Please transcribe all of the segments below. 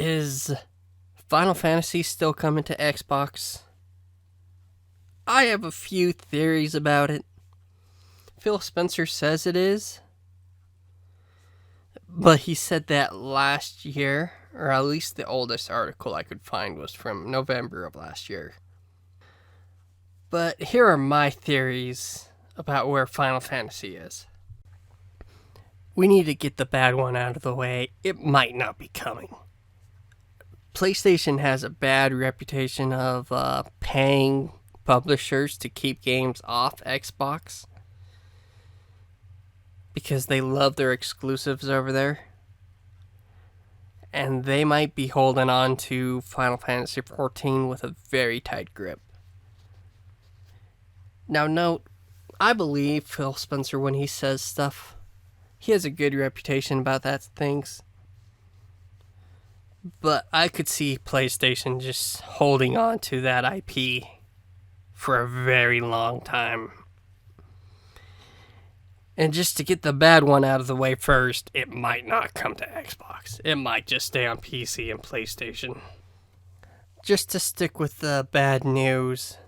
Is Final Fantasy still coming to Xbox? I have a few theories about it. Phil Spencer says it is, but he said that last year, or at least the oldest article I could find was from November of last year. But here are my theories about where Final Fantasy is. We need to get the bad one out of the way. It might not be coming. PlayStation has a bad reputation of paying publishers to keep games off Xbox because they love their exclusives over there. And they might be holding on to Final Fantasy XIV with a very tight grip. Now note, I believe Phil Spencer when he says stuff. He has a good reputation about that things. But I could see PlayStation just holding on to that IP for a very long time. And just to get the bad one out of the way first, it might not come to Xbox. It might just stay on PC and PlayStation. Just to stick with the bad news.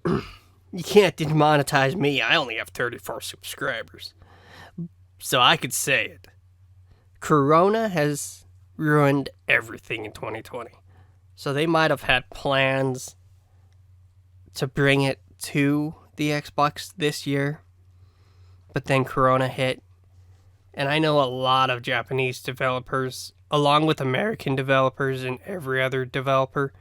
You can't demonetize me. I only have 34 subscribers. So I could say it. Corona has ruined everything in 2020. So they might have had plans to bring it to the Xbox this year, but then Corona hit. And I know a lot of Japanese developers, along with American developers and every other developer,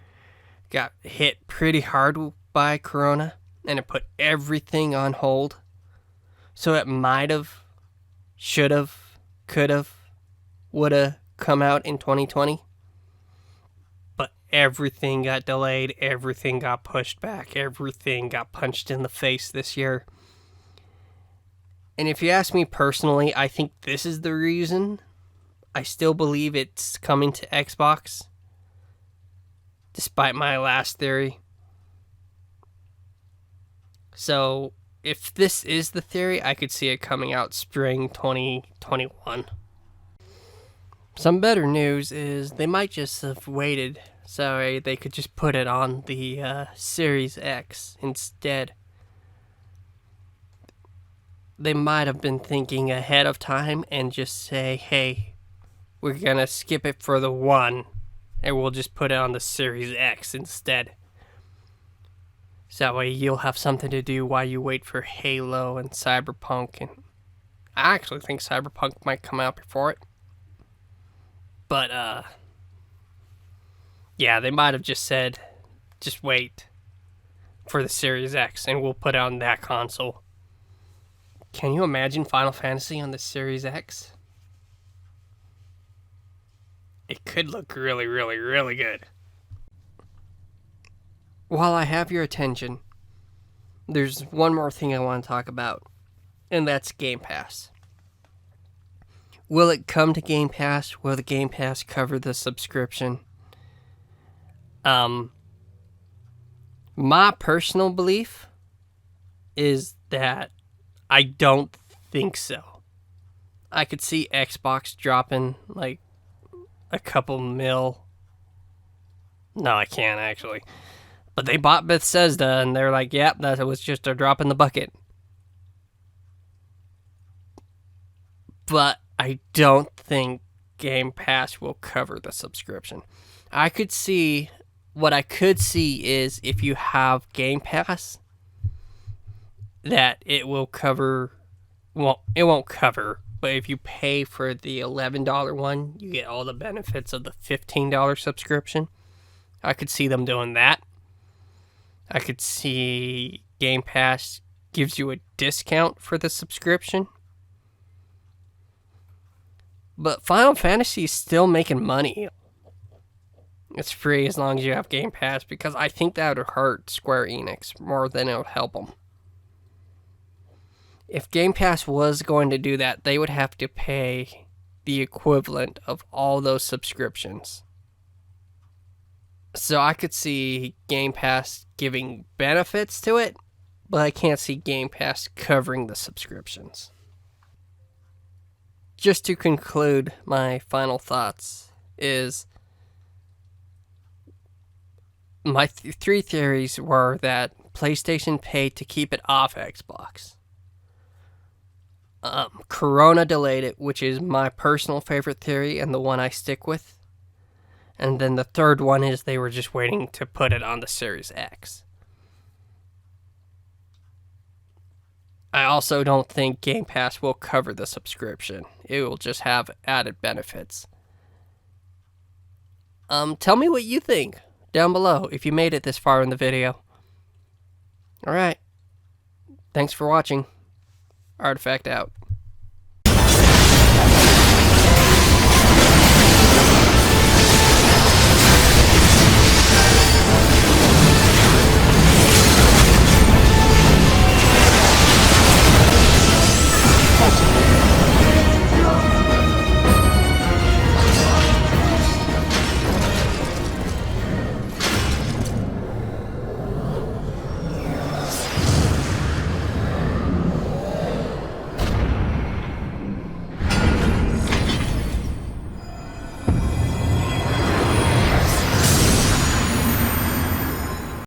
got hit pretty hard by Corona, and it put everything on hold. So it might have, should have, could have, would have come out in 2020. But everything got delayed, everything got pushed back, everything got punched in the face this year. And if you ask me personally, I think this is the reason. I still believe it's coming to Xbox, despite my last theory. So, if this is the theory, I could see it coming out spring 2021. Some better news is they might just have waited so they could just put it on the Series X instead. They might have been thinking ahead of time and just say, hey, we're going to skip it for the one and we'll just put it on the Series X instead. So that way you'll have something to do while you wait for Halo and Cyberpunk. And I actually think Cyberpunk might come out before it. But, yeah, they might have just said, just wait for the Series X and we'll put it on that console. Can you imagine Final Fantasy on the Series X? It could look really, really, really good. While I have your attention, there's one more thing I want to talk about, and that's Game Pass. Will it come to Game Pass? Will the Game Pass cover the subscription? My personal belief is that I don't think so. I could see Xbox dropping like a couple mil. No, I can't actually. But they bought Bethesda and they're like, yep, that was just a drop in the bucket. But I don't think Game Pass will cover the subscription. What I could see is if you have Game Pass, that it will cover, well, it won't cover, but if you pay for the $11 one, you get all the benefits of the $15 subscription. I could see them doing that. I could see Game Pass gives you a discount for the subscription. But Final Fantasy is still making money. It's free as long as you have Game Pass, because I think that would hurt Square Enix more than it would help them. If Game Pass was going to do that, they would have to pay the equivalent of all those subscriptions. So I could see Game Pass giving benefits to it, but I can't see Game Pass covering the subscriptions. Just to conclude my final thoughts, is my three theories were that PlayStation paid to keep it off Xbox. Corona delayed it, which is my personal favorite theory and the one I stick with. And then the third one is they were just waiting to put it on the Series X. I also don't think Game Pass will cover the subscription. It will just have added benefits. Tell me what you think down below if you made it this far in the video. Alright. Thanks for watching. Artifact out.